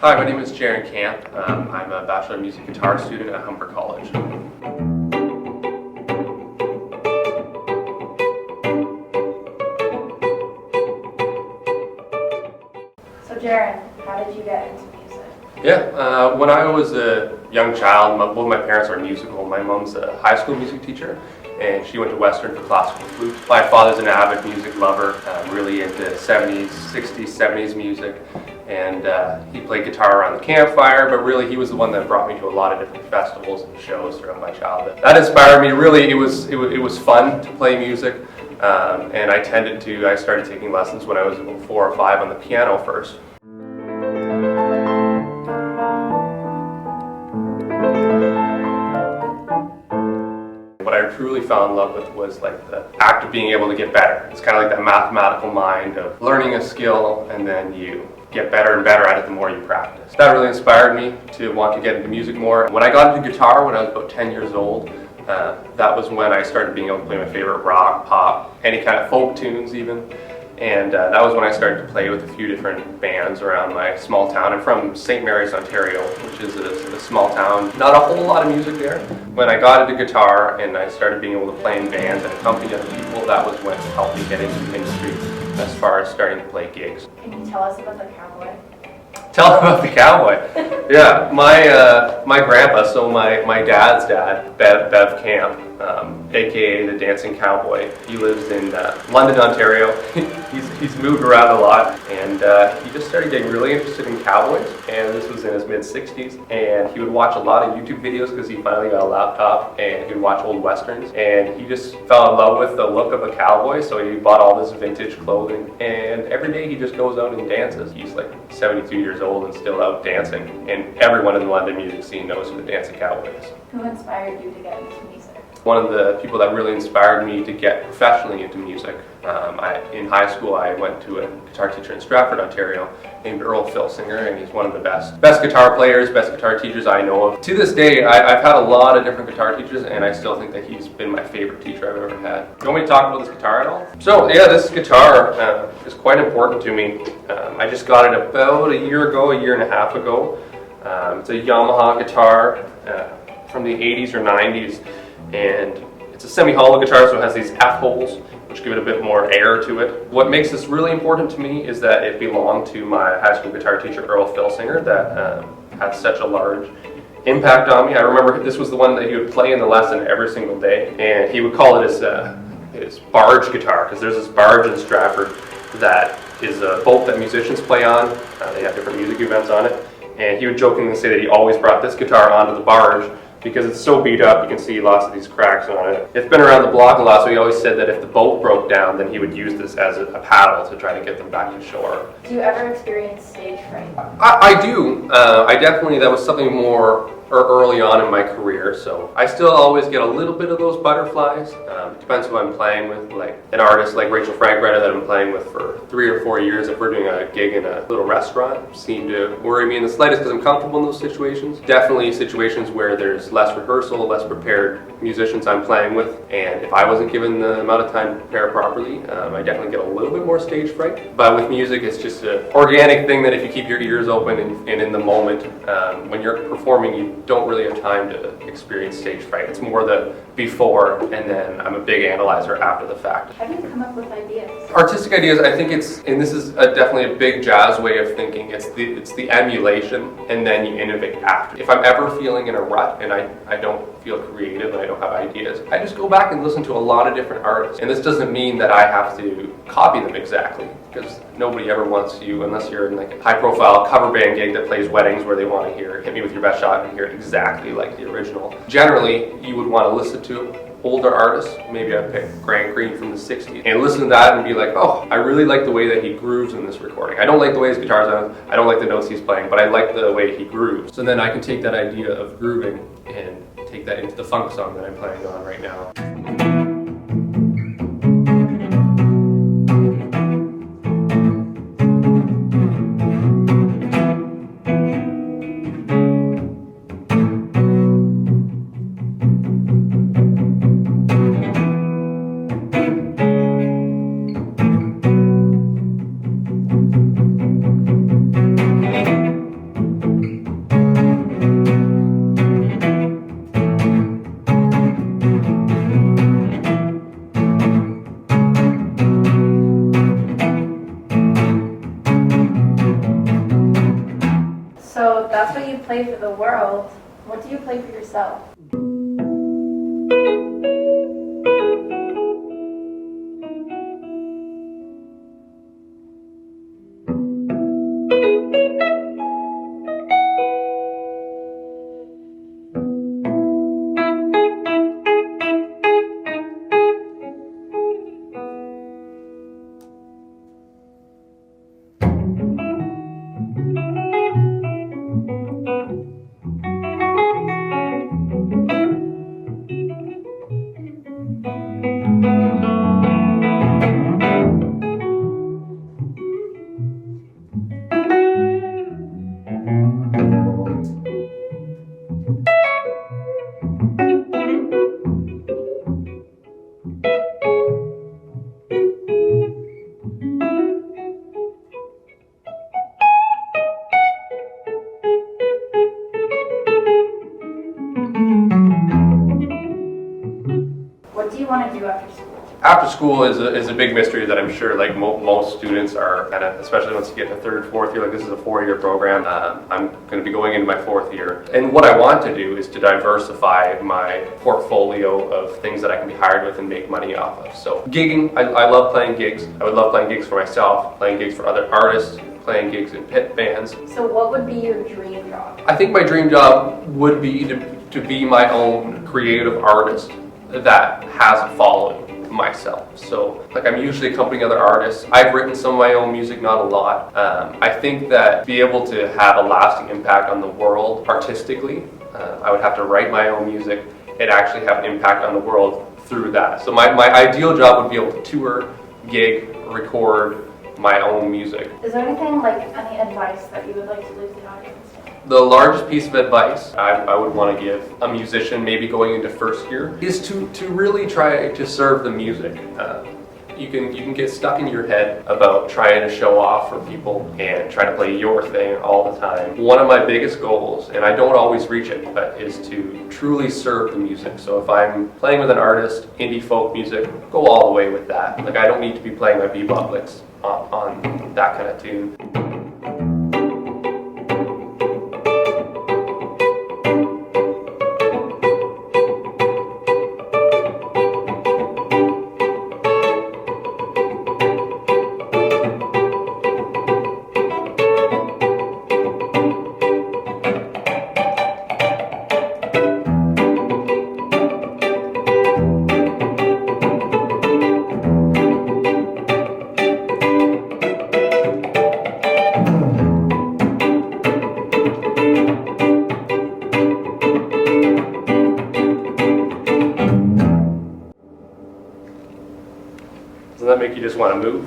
Hi, my name is Jaron. I'm a Bachelor of Music Guitar student at Humber College. So Jaron, how did you get into music? When I was a young child, both my parents are musical. My mom's a high school music teacher, and she went to Western for classical flute. My father's an avid music lover, really into 70s, 60s, 70s music, and he played guitar around the campfire, but really he was the one that brought me to a lot of different festivals and shows throughout my childhood. That inspired me. Really, it was fun to play music, and I started taking lessons when I was about 4 or 5 on the piano first. What I truly fell in love with was like the act of being able to get better. It's kind of like that mathematical mind of learning a skill and then you get better and better at it the more you practice. That really inspired me to want to get into music more. When I got into guitar when I was about 10 years old, that was when I started being able to play my favorite rock, pop, any kind of folk tunes even. And that was when I started to play with a few different bands around my small town. I'm from St. Mary's, Ontario, which is a small town. Not a whole lot of music there. When I got into guitar and I started being able to play in bands and accompany other people, that was what helped me get into the industry as far as starting to play gigs. Can you tell us about the Cowboy? Tell about the Cowboy. Yeah, my grandpa, so my dad's dad, Bev Camp, aka the Dancing Cowboy. He lives in London, Ontario. He's moved around a lot, and he just started getting really interested in cowboys, and this was in his mid-60s, and he would watch a lot of YouTube videos because he finally got a laptop, and he would watch old westerns, and he just fell in love with the look of a cowboy, so he bought all this vintage clothing, and every day he just goes out and dances. He's like 72 years old and still out dancing, and everyone in the London music scene knows who the Dancing Cowboy is. Who inspired you to get into music? One of the people that really inspired me to get professionally into music. In high school, I went to a guitar teacher in Stratford, Ontario, named Earl Filsinger, and he's one of the best guitar players, best guitar teachers I know of. To this day, I've had a lot of different guitar teachers, and I still think that he's been my favorite teacher I've ever had. You want me to talk about this guitar at all? So yeah, this guitar is quite important to me. I just got it about a year and a half ago. It's a Yamaha guitar from the 80s or 90s. And it's a semi-hollow guitar, so it has these F-holes, which give it a bit more air to it. What makes this really important to me is that it belonged to my high school guitar teacher, Earl Filsinger, that had such a large impact on me. I remember this was the one that he would play in the lesson every single day, and he would call it his barge guitar, because there's this barge in Stratford that is a boat that musicians play on. They have different music events on it, and he would jokingly say that he always brought this guitar onto the barge because it's so beat up. You can see lots of these cracks on it. It's been around the block a lot, so he always said that if the boat broke down, then he would use this as a paddle to try to get them back to shore. Do you ever experience stage fright? I do. That was something more early on in my career, so I still always get a little bit of those butterflies. It depends who I'm playing with, like an artist like Rachel Frankretta that I'm playing with for 3 or 4 years. If we're doing a gig in a little restaurant, seem to worry me in the slightest because I'm comfortable in those situations. Definitely situations where there's less rehearsal, less prepared musicians I'm playing with, and if I wasn't given the amount of time to prepare properly, I definitely get a little bit more stage fright. But with music, it's just an organic thing that if you keep your ears open and in the moment, when you're performing, you don't really have time to experience stage fright. It's more the before, and then I'm a big analyzer after the fact. How do you come up with ideas? Artistic ideas, I think and this is definitely a big jazz way of thinking, it's the emulation, and then you innovate after. If I'm ever feeling in a rut and I don't feel creative and I don't have ideas, I just go back and listen to a lot of different artists. And this doesn't mean that I have to copy them exactly, because nobody ever wants you, unless you're in like a high-profile cover band gig that plays weddings where they want to hear "Hit Me With Your Best Shot" and hear it exactly like the original. Generally, you would want to listen to older artists. Maybe I'd pick Grant Green from the 60s and listen to that and be like, oh, I really like the way that he grooves in this recording. I don't like the way his guitar sounds, I don't like the notes he's playing, but I like the way he grooves. So then I can take that idea of grooving and take that into the funk song that I'm playing on right now. So that's what you play for the world. What do you play for yourself? What do you want to do after school? After school is a big mystery that I'm sure like most students are kind of, especially once you get to third, fourth year, like this is a 4-year program. I'm going to be going into my 4th year. And what I want to do is to diversify my portfolio of things that I can be hired with and make money off of. So gigging, I love playing gigs. I would love playing gigs for myself, playing gigs for other artists, playing gigs in pit bands. So what would be your dream job? I think my dream job would be to be my own creative artist that has a following myself. So like I'm usually accompanying other artists. I've written some of my own music, not a lot. I think that to be able to have a lasting impact on the world artistically, I would have to write my own music and actually have an impact on the world through that. So my ideal job would be able to tour, gig, record my own music. Is there anything like any advice that you would like to leave the audience? The largest piece of advice I would want to give a musician maybe going into 1st year is to really try to serve the music. You can get stuck in your head about trying to show off for people and try to play your thing all the time. One of my biggest goals, and I don't always reach it, but is to truly serve the music. So if I'm playing with an artist, indie folk music, go all the way with that. Like I don't need to be playing my bebop licks on that kind of tune. Doesn't that make you just want to move?